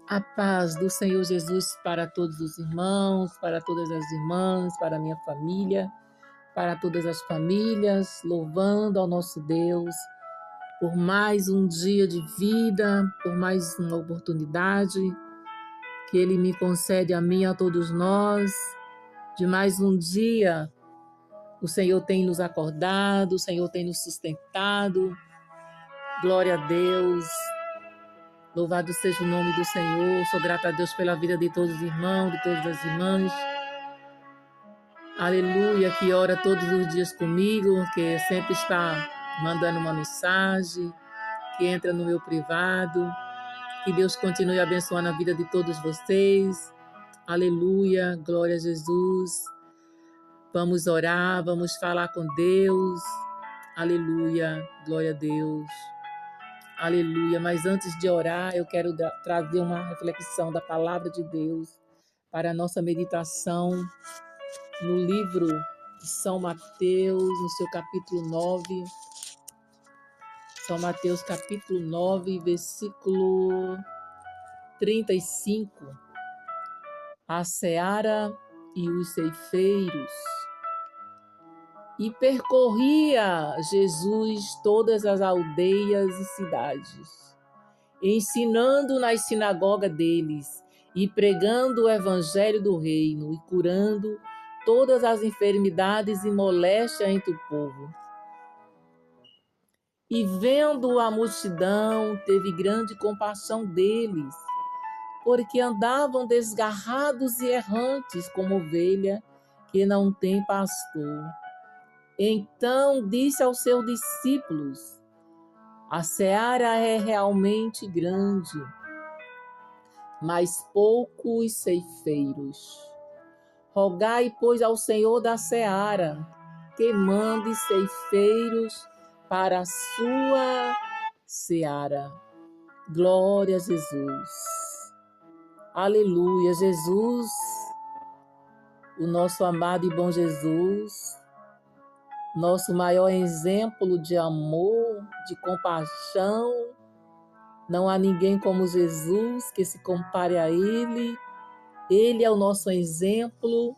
A paz do Senhor Jesus para todos os irmãos, para todas as irmãs, para a minha família, para todas as famílias, louvando ao nosso Deus por mais um dia de vida, por mais uma oportunidade que Ele me concede a mim e a todos nós, de mais um dia. O Senhor tem nos acordado, o Senhor tem nos sustentado. Glória a Deus. Louvado seja o nome do Senhor. Sou grata a Deus pela vida de todos os irmãos, de todas as irmãs. Aleluia, que ora todos os dias comigo, que sempre está mandando uma mensagem, que entra no meu privado. Que Deus continue abençoando a vida de todos vocês. Aleluia, glória a Jesus. Vamos orar, vamos falar com Deus. Aleluia, glória a Deus. Aleluia, mas antes de orar, eu quero trazer uma reflexão da palavra de Deus para a nossa meditação no livro de São Mateus, no seu capítulo 9. São Mateus, capítulo 9, versículo 35. A seara e os ceifeiros. E percorria Jesus todas as aldeias e cidades, ensinando nas sinagogas deles e pregando o evangelho do reino e curando todas as enfermidades e moléstias entre o povo. E vendo a multidão, teve grande compaixão deles, porque andavam desgarrados e errantes como ovelha que não tem pastor. Então disse aos seus discípulos: a seara é realmente grande, mas poucos ceifeiros. Rogai, pois, ao Senhor da seara, que mande ceifeiros para a sua seara. Glória a Jesus. Aleluia, Jesus, o nosso amado e bom Jesus, nosso maior exemplo de amor, de compaixão. Não há ninguém como Jesus que se compare a Ele. Ele é o nosso exemplo.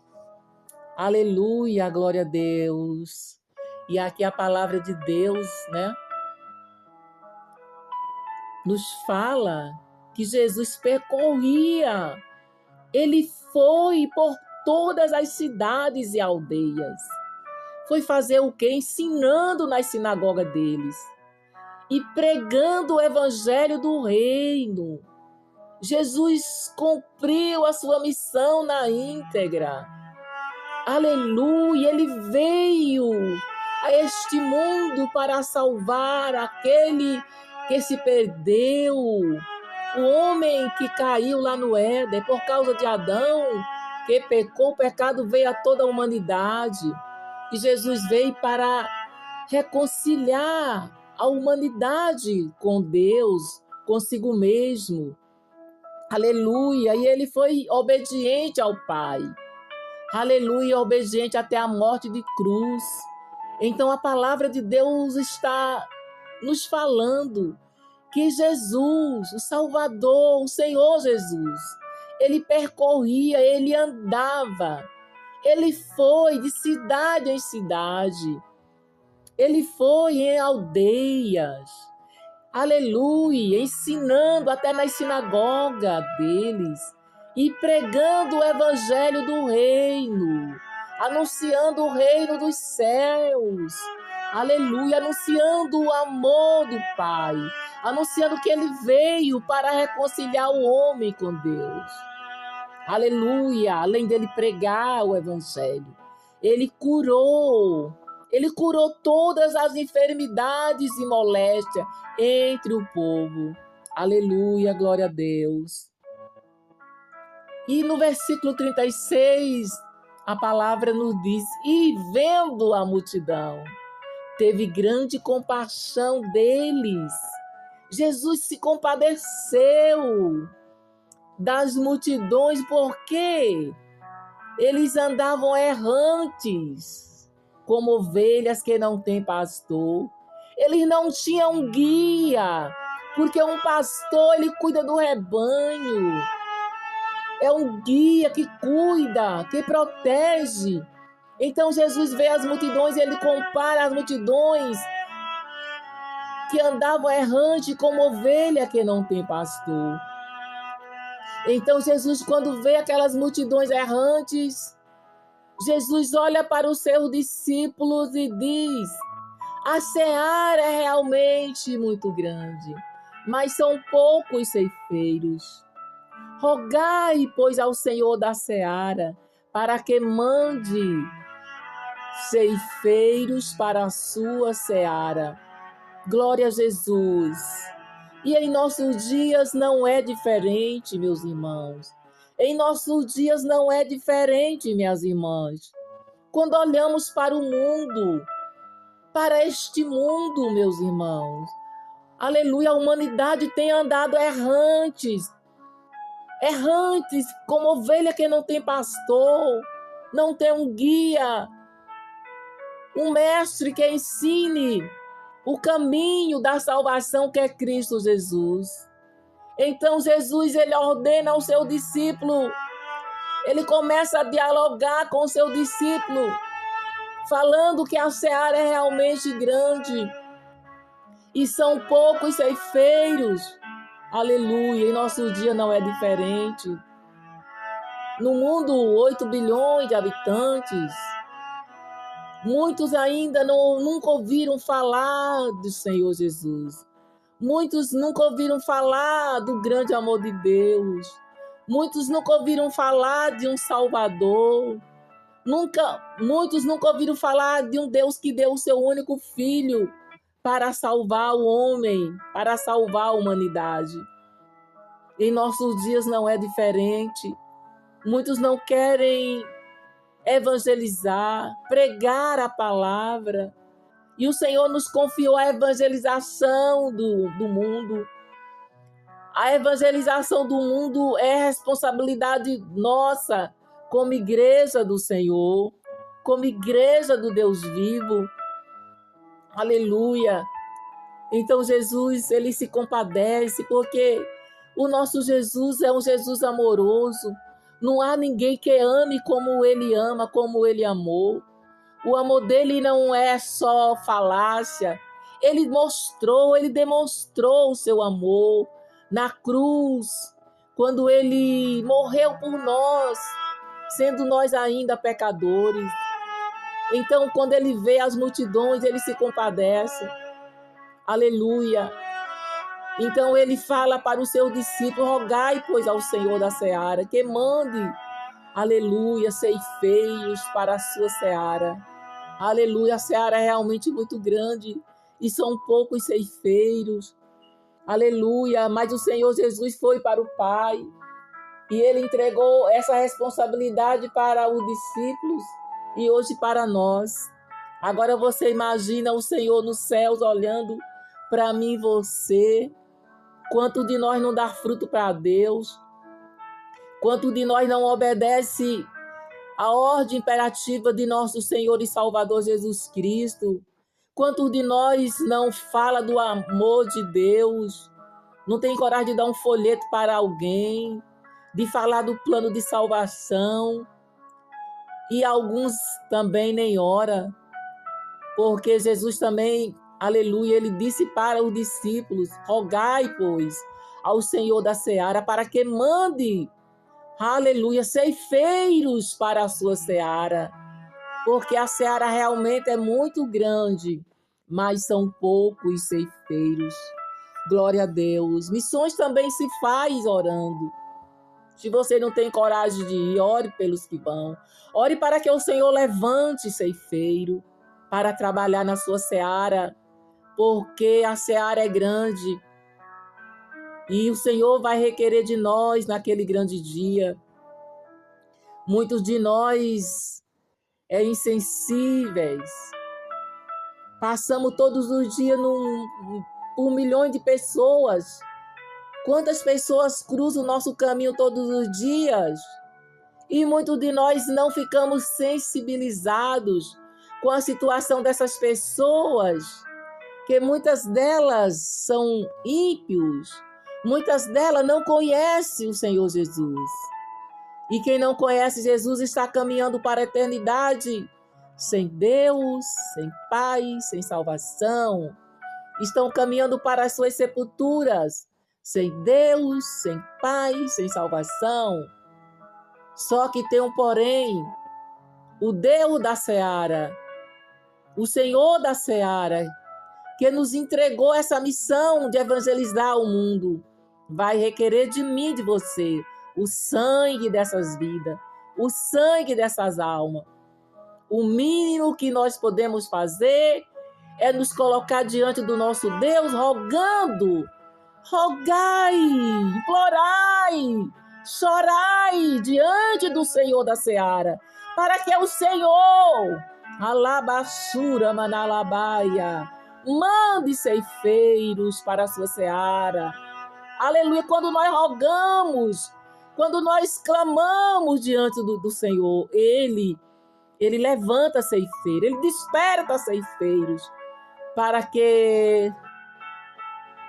Aleluia, glória a Deus. E aqui a palavra de Deus, nos fala que Jesus percorria. Ele foi por todas as cidades e aldeias. Foi fazer o quê? Ensinando nas sinagogas deles e pregando o evangelho do reino. Jesus cumpriu a sua missão na íntegra. Aleluia! Ele veio a este mundo para salvar aquele que se perdeu. O homem que caiu lá no Éden por causa de Adão, que pecou, o pecado veio a toda a humanidade. E Jesus veio para reconciliar a humanidade com Deus, consigo mesmo. Aleluia! E ele foi obediente ao Pai. Aleluia! Obediente até a morte de cruz. Então a palavra de Deus está nos falando que Jesus, o Salvador, o Senhor Jesus, ele percorria, ele andava. Ele foi de cidade em cidade. Ele foi em aldeias. Aleluia! Ensinando até nas sinagogas deles. E pregando o evangelho do reino. Anunciando o reino dos céus. Aleluia! Anunciando o amor do Pai. Anunciando que ele veio para reconciliar o homem com Deus. Aleluia! Além dele pregar o evangelho, ele curou todas as enfermidades e moléstias entre o povo. Aleluia, glória a Deus. E no versículo 36, a palavra nos diz: e vendo a multidão, teve grande compaixão deles. Jesus se compadeceu das multidões, porque eles andavam errantes, como ovelhas que não têm pastor. Eles não tinham guia Porque um pastor, ele cuida do rebanho. É um guia que cuida, que protege. Então Jesus vê as multidões e ele compara as multidões que andavam errante como ovelha que não tem pastor. Então Jesus, quando vê aquelas multidões errantes, Jesus olha para os seus discípulos e diz: a seara é realmente muito grande, mas são poucos ceifeiros. Rogai, pois, ao Senhor da seara, para que mande ceifeiros para a sua seara. Glória a Jesus. E em nossos dias não é diferente, meus irmãos. Em nossos dias não é diferente, minhas irmãs. Quando olhamos para o mundo, para este mundo, meus irmãos, aleluia, a humanidade tem andado errantes, como ovelha que não tem pastor, não tem um guia, um mestre que ensine o caminho da salvação que é Cristo Jesus. Então Jesus, ele ordena ao seu discípulo, ele começa a dialogar com o seu discípulo, falando que a seara é realmente grande e são poucos ceifeiros. Aleluia, em nosso dia não é diferente. No mundo, 8 bilhões de habitantes, muitos ainda nunca ouviram falar do Senhor Jesus. Muitos nunca ouviram falar do grande amor de Deus. Muitos nunca ouviram falar de um Salvador. Muitos nunca ouviram falar de um Deus que deu o seu único filho para salvar o homem, para salvar a humanidade. Em nossos dias não é diferente. Muitos não querem evangelizar, pregar a palavra. E o Senhor nos confiou a evangelização do mundo. A evangelização do mundo é responsabilidade nossa, como igreja do Senhor, como igreja do Deus vivo. Aleluia! Então Jesus, ele se compadece, porque o nosso Jesus é um Jesus amoroso. Não há ninguém que ame como ele ama, como ele amou. O amor dele não é só falácia. Ele demonstrou o seu amor na cruz, quando ele morreu por nós, sendo nós ainda pecadores. Então, quando ele vê as multidões, ele se compadece. Aleluia! Então ele fala para os seus discípulos: rogai, pois, ao Senhor da seara, que mande, aleluia, ceifeiros para a sua seara. Aleluia, a seara é realmente muito grande e são poucos ceifeiros. Aleluia, mas o Senhor Jesus foi para o Pai e ele entregou essa responsabilidade para os discípulos e hoje para nós. Agora você imagina o Senhor nos céus olhando para mim e você. Quanto de nós não dá fruto para Deus? Quanto de nós não obedece a ordem imperativa de nosso Senhor e Salvador Jesus Cristo? Quanto de nós não fala do amor de Deus? Não tem coragem de dar um folheto para alguém, de falar do plano de salvação? E alguns também nem ora, porque Jesus também, aleluia, ele disse para os discípulos: rogai, pois, ao Senhor da seara para que mande, aleluia, ceifeiros para a sua seara, porque a seara realmente é muito grande, mas são poucos ceifeiros. Glória a Deus. Missões também se faz orando. Se você não tem coragem de ir, ore pelos que vão. Ore para que o Senhor levante ceifeiro para trabalhar na sua seara, porque a seara é grande e o Senhor vai requerer de nós naquele grande dia. Muitos de nós insensíveis, passamos todos os dias por milhões de pessoas. Quantas pessoas cruzam o nosso caminho todos os dias? E muitos de nós não ficamos sensibilizados com a situação dessas pessoas que muitas delas são ímpios, muitas delas não conhecem o Senhor Jesus. E quem não conhece Jesus está caminhando para a eternidade sem Deus, sem Pai, sem salvação. Estão caminhando para as suas sepulturas sem Deus, sem Pai, sem salvação. Só que tem um porém, o Deus da seara, o Senhor da seara, que nos entregou essa missão de evangelizar o mundo, vai requerer de mim, de você, o sangue dessas vidas, o sangue dessas almas. O mínimo que nós podemos fazer é nos colocar diante do nosso Deus, rogando, rogai, implorai, chorai diante do Senhor da seara, para que o Senhor, alabassura manalabaia, mande ceifeiros para a sua seara. Aleluia, quando nós rogamos, quando nós clamamos diante do Senhor, Ele levanta ceifeiros, Ele desperta ceifeiros para que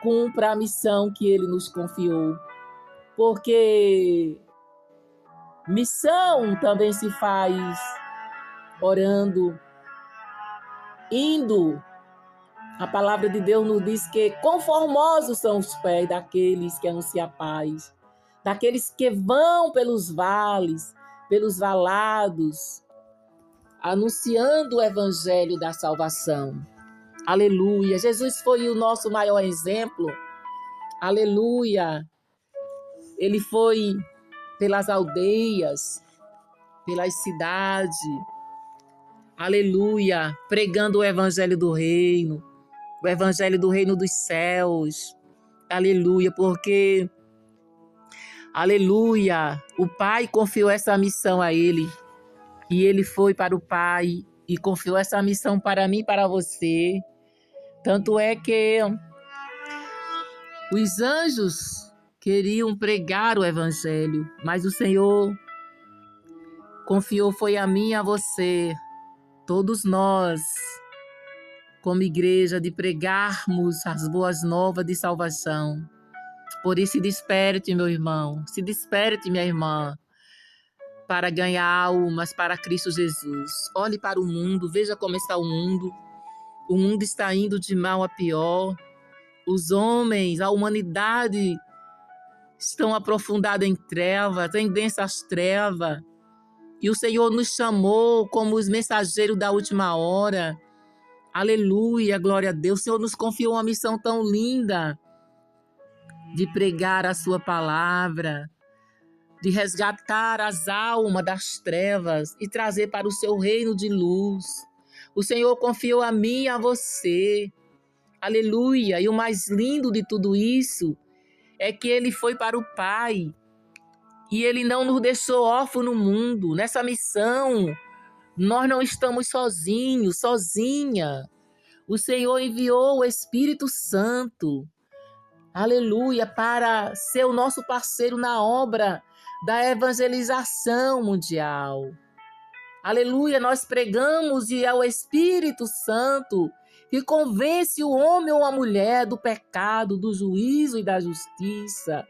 cumpra a missão que Ele nos confiou. Porque missão também se faz orando, indo. A palavra de Deus nos diz que conformosos são os pés daqueles que anunciam a paz, daqueles que vão pelos vales, pelos valados, anunciando o evangelho da salvação. Aleluia. Jesus foi o nosso maior exemplo. Aleluia. Ele foi pelas aldeias, pelas cidades. Aleluia. Pregando o evangelho do reino, o evangelho do reino dos céus. Aleluia. Porque, aleluia, o Pai confiou essa missão a ele. E ele foi para o Pai e confiou essa missão para mim e para você. Tanto é que os anjos queriam pregar o evangelho, mas o Senhor confiou, foi a mim e a você, todos nós, como igreja, de pregarmos as boas novas de salvação. Por isso, se desperte, meu irmão, se desperte, minha irmã, para ganhar almas para Cristo Jesus. Olhe para o mundo, veja como está o mundo. O mundo está indo de mal a pior. Os homens, a humanidade estão aprofundados em trevas, em densas trevas. E o Senhor nos chamou como os mensageiros da última hora. Aleluia, glória a Deus. O Senhor nos confiou uma missão tão linda de pregar a sua palavra, de resgatar as almas das trevas e trazer para o seu reino de luz. O Senhor confiou a mim e a você. Aleluia! E o mais lindo de tudo isso é que Ele foi para o Pai e Ele não nos deixou órfãos no mundo. Nessa missão, nós não estamos sozinhos, sozinha. O Senhor enviou o Espírito Santo, aleluia, para ser o nosso parceiro na obra da evangelização mundial. Aleluia, nós pregamos e é o Espírito Santo que convence o homem ou a mulher do pecado, do juízo e da justiça.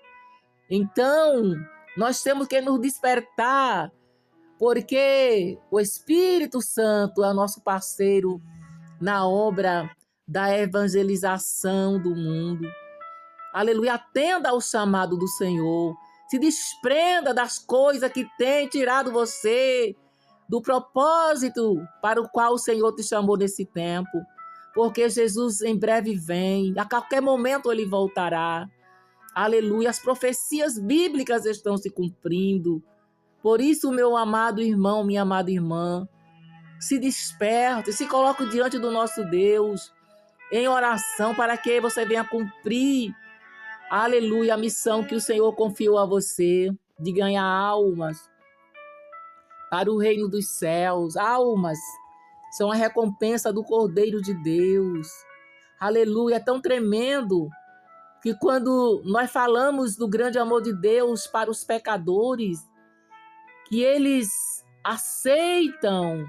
Então, nós temos que nos despertar, porque o Espírito Santo é o nosso parceiro na obra da evangelização do mundo. Aleluia, atenda ao chamado do Senhor. Se desprenda das coisas que tem tirado você do propósito para o qual o Senhor te chamou nesse tempo. Porque Jesus em breve vem, a qualquer momento Ele voltará. Aleluia, as profecias bíblicas estão se cumprindo. Por isso, meu amado irmão, minha amada irmã, se desperte, se coloque diante do nosso Deus em oração para que você venha cumprir, aleluia, a missão que o Senhor confiou a você de ganhar almas para o reino dos céus. Almas são a recompensa do Cordeiro de Deus. Aleluia, é tão tremendo que quando nós falamos do grande amor de Deus para os pecadores, que eles aceitam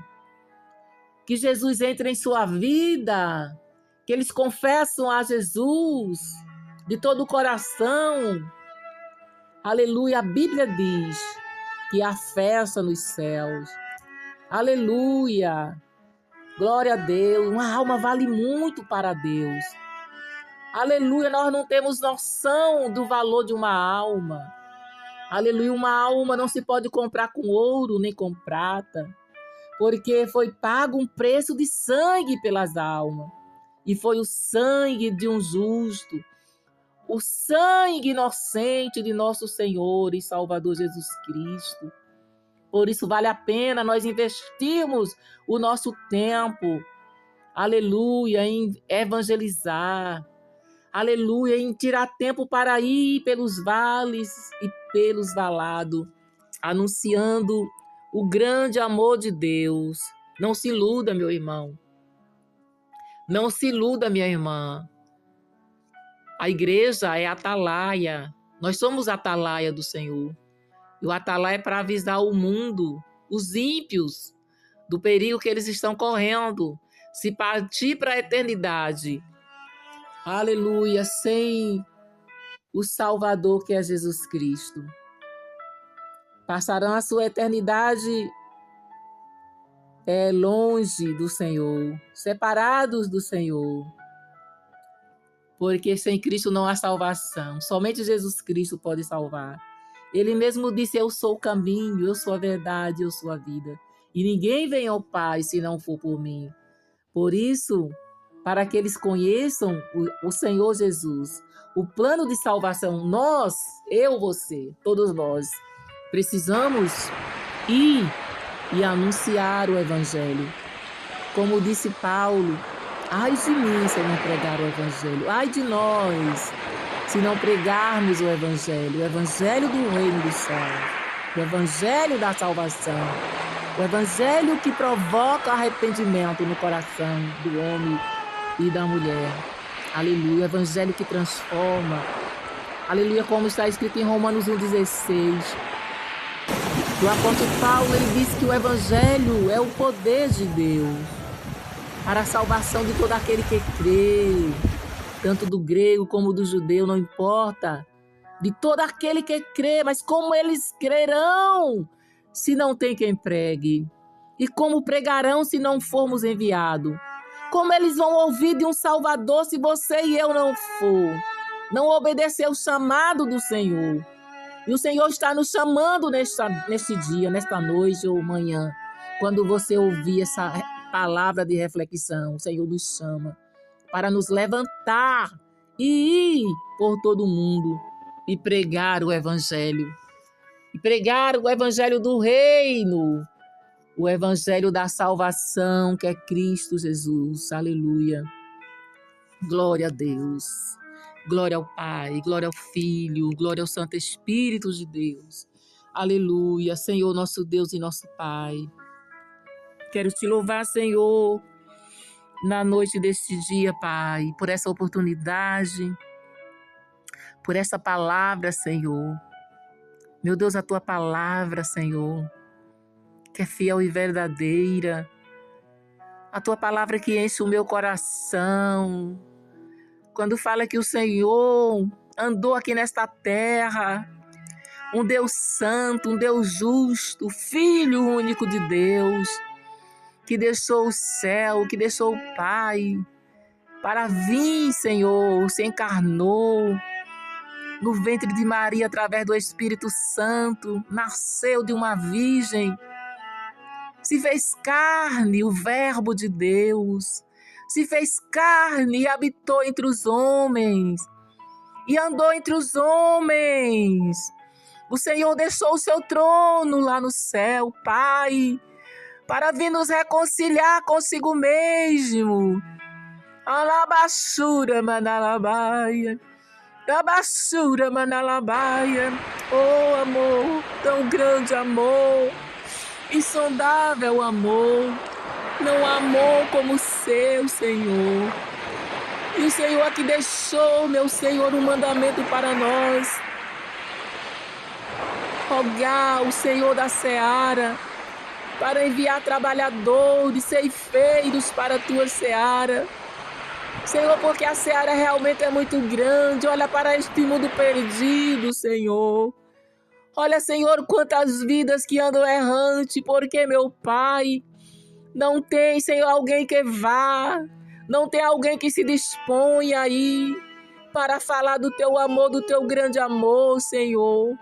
que Jesus entre em sua vida, que eles confessam a Jesus de todo o coração. Aleluia, a Bíblia diz que há festa nos céus. Aleluia, glória a Deus. Uma alma vale muito para Deus. Aleluia, nós não temos noção do valor de uma alma. Aleluia, uma alma não se pode comprar com ouro nem com prata, porque foi pago um preço de sangue pelas almas. E foi o sangue de um justo, o sangue inocente de nosso Senhor e Salvador Jesus Cristo. Por isso vale a pena nós investirmos o nosso tempo, aleluia, em evangelizar, aleluia, em tirar tempo para ir pelos vales e pelos valados, anunciando o grande amor de Deus. Não se iluda, meu irmão. Não se iluda, minha irmã. A igreja é a atalaia. Nós somos a atalaia do Senhor. E o atalaia é para avisar o mundo, os ímpios, do perigo que eles estão correndo. Se partir para a eternidade, aleluia, sem o Salvador que é Jesus Cristo, passarão a sua eternidade longe do Senhor, separados do Senhor. Porque sem Cristo não há salvação. Somente Jesus Cristo pode salvar. Ele mesmo disse: eu sou o caminho, eu sou a verdade, eu sou a vida. E ninguém vem ao Pai se não for por mim. Por isso, para que eles conheçam o Senhor Jesus, o plano de salvação, nós, eu, você, todos nós, precisamos ir e anunciar o Evangelho. Como disse Paulo, ai de mim se eu não pregar o Evangelho, ai de nós se não pregarmos o Evangelho do reino dos céus, o Evangelho da salvação, o Evangelho que provoca arrependimento no coração do homem e da mulher. Aleluia, o Evangelho que transforma. Aleluia, como está escrito em Romanos 1,16. O apóstolo Paulo, ele diz que o Evangelho é o poder de Deus para a salvação de todo aquele que crê, tanto do grego como do judeu, não importa, de todo aquele que crê, mas como eles crerão se não tem quem pregue? E como pregarão se não formos enviados? Como eles vão ouvir de um Salvador se você e eu não for? Não obedecer o chamado do Senhor. E o Senhor está nos chamando neste dia, nesta noite ou manhã. Quando você ouvir essa palavra de reflexão, o Senhor nos chama para nos levantar e ir por todo o mundo e pregar o Evangelho. E pregar o Evangelho do Reino, o Evangelho da salvação, que é Cristo Jesus. Aleluia. Glória a Deus. Glória ao Pai, glória ao Filho, glória ao Santo Espírito de Deus. Aleluia, Senhor, nosso Deus e nosso Pai. Quero te louvar, Senhor, na noite deste dia, Pai, por essa oportunidade, por essa palavra, Senhor. Meu Deus, a tua palavra, Senhor, que é fiel e verdadeira. A tua palavra que enche o meu coração. Quando fala que o Senhor andou aqui nesta terra, um Deus santo, um Deus justo, Filho único de Deus, que deixou o céu, que deixou o Pai, para vir, Senhor, se encarnou no ventre de Maria através do Espírito Santo, nasceu de uma virgem, se fez carne, o Verbo de Deus, se fez carne e habitou entre os homens, e andou entre os homens. O Senhor deixou o seu trono lá no céu, Pai, para vir nos reconciliar consigo mesmo. Alabaxura manalabaia, alabaxura manalabaia. Oh amor, tão grande amor, insondável amor. Não há amor como o seu, Senhor. E o Senhor aqui deixou, meu Senhor, um mandamento para nós. Rogar o Senhor da seara para enviar trabalhadores, ceifeiros para a tua seara. Senhor, porque a seara realmente é muito grande. Olha para este mundo perdido, Senhor. Olha, Senhor, quantas vidas que andam errante, porque, meu Pai, não tem, Senhor, alguém que vá, não tem alguém que se disponha aí para falar do teu amor, do teu grande amor, Senhor.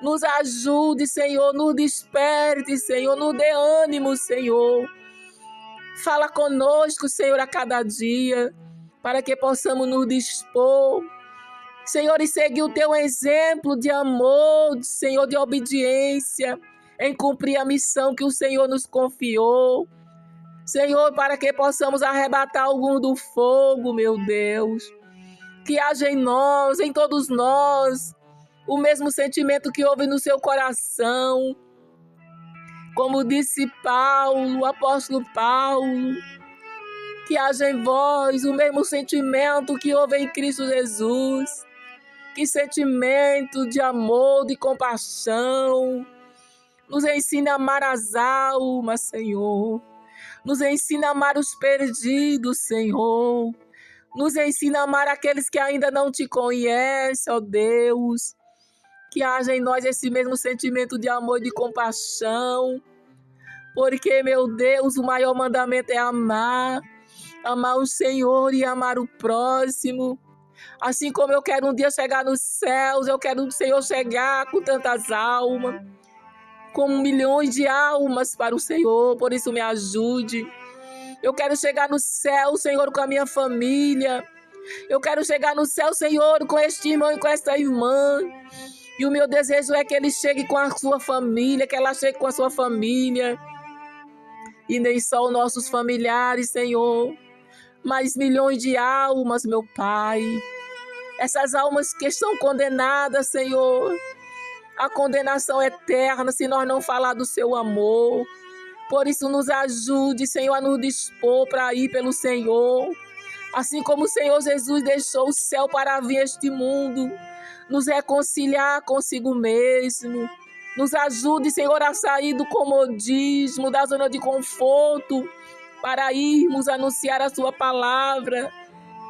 Nos ajude, Senhor, nos desperte, Senhor, nos dê ânimo, Senhor. Fala conosco, Senhor, a cada dia, para que possamos nos dispor, Senhor, e seguir o teu exemplo de amor, Senhor, de obediência, em cumprir a missão que o Senhor nos confiou. Senhor, para que possamos arrebatar algum do fogo, meu Deus. Que haja em nós, em todos nós, o mesmo sentimento que houve no seu coração. Como disse Paulo, o apóstolo Paulo, que haja em vós o mesmo sentimento que houve em Cristo Jesus. Que sentimento de amor, de compaixão. Nos ensina a amar as almas, Senhor. Nos ensina a amar os perdidos, Senhor. Nos ensina a amar aqueles que ainda não te conhecem, ó Deus. Que haja em nós esse mesmo sentimento de amor e de compaixão. Porque, meu Deus, o maior mandamento é amar. Amar o Senhor e amar o próximo. Assim como eu quero um dia chegar nos céus, eu quero o Senhor chegar com tantas almas, com milhões de almas para o Senhor, por isso me ajude. Eu quero chegar no céu, Senhor, com a minha família. Eu quero chegar no céu, Senhor, com este irmão e com esta irmã. E o meu desejo é que ele chegue com a sua família, que ela chegue com a sua família. E nem só os nossos familiares, Senhor, mas milhões de almas, meu Pai. Essas almas que estão condenadas, Senhor, a condenação eterna, se nós não falar do seu amor. Por isso nos ajude, Senhor, a nos dispor para ir pelo Senhor. Assim como o Senhor Jesus deixou o céu para vir este mundo, nos reconciliar consigo mesmo. Nos ajude, Senhor, a sair do comodismo, da zona de conforto, para irmos anunciar a sua palavra.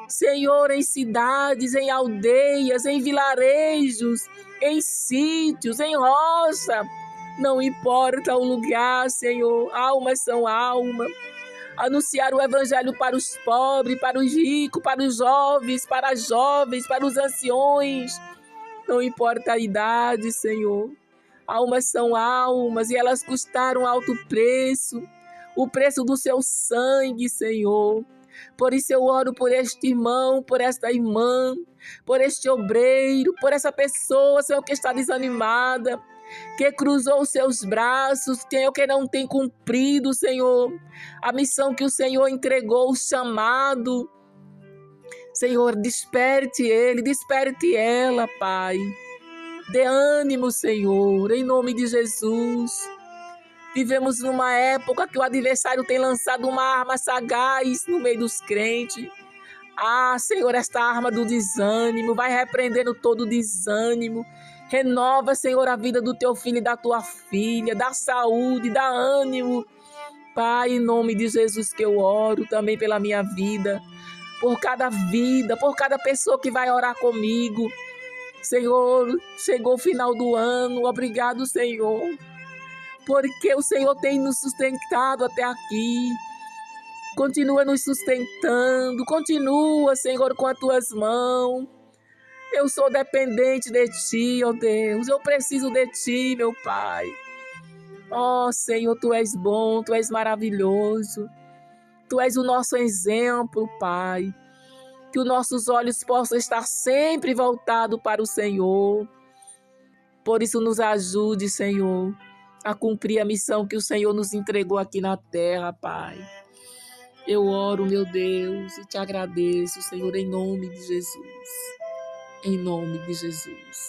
Senhor, em cidades, em aldeias, em vilarejos, em sítios, em roça, não importa o lugar, Senhor, almas são almas. Anunciar o evangelho para os pobres, para os ricos, para os jovens, para as jovens, para os anciões, não importa a idade, Senhor. Almas são almas e elas custaram alto preço, o preço do seu sangue, Senhor. Por isso eu oro por este irmão, por esta irmã, por este obreiro, por essa pessoa, Senhor, que está desanimada, que cruzou os seus braços, que não tem cumprido, Senhor, a missão que o Senhor entregou, o chamado. Senhor, desperte ele, desperte ela, Pai. Dê ânimo, Senhor, em nome de Jesus. Vivemos numa época que o adversário tem lançado uma arma sagaz no meio dos crentes. Ah, Senhor, esta arma do desânimo, vai repreendendo todo desânimo. Renova, Senhor, a vida do teu filho e da tua filha, dá saúde, dá ânimo. Pai, em nome de Jesus que eu oro também pela minha vida, por cada pessoa que vai orar comigo. Senhor, chegou o final do ano, obrigado, Senhor, porque o Senhor tem nos sustentado até aqui. Continua nos sustentando, continua, Senhor, com as tuas mãos. Eu sou dependente de Ti, ó Deus, eu preciso de Ti, meu Pai. Ó Senhor, Tu és bom, Tu és maravilhoso, Tu és o nosso exemplo, Pai. Que os nossos olhos possam estar sempre voltados para o Senhor. Por isso nos ajude, Senhor, a cumprir a missão que o Senhor nos entregou aqui na terra, Pai. Eu oro, meu Deus, e te agradeço, Senhor, em nome de Jesus. Em nome de Jesus.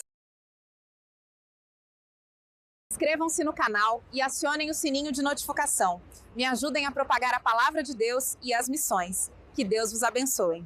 Inscrevam-se no canal e acionem o sininho de notificação. Me ajudem a propagar a palavra de Deus e as missões. Que Deus vos abençoe.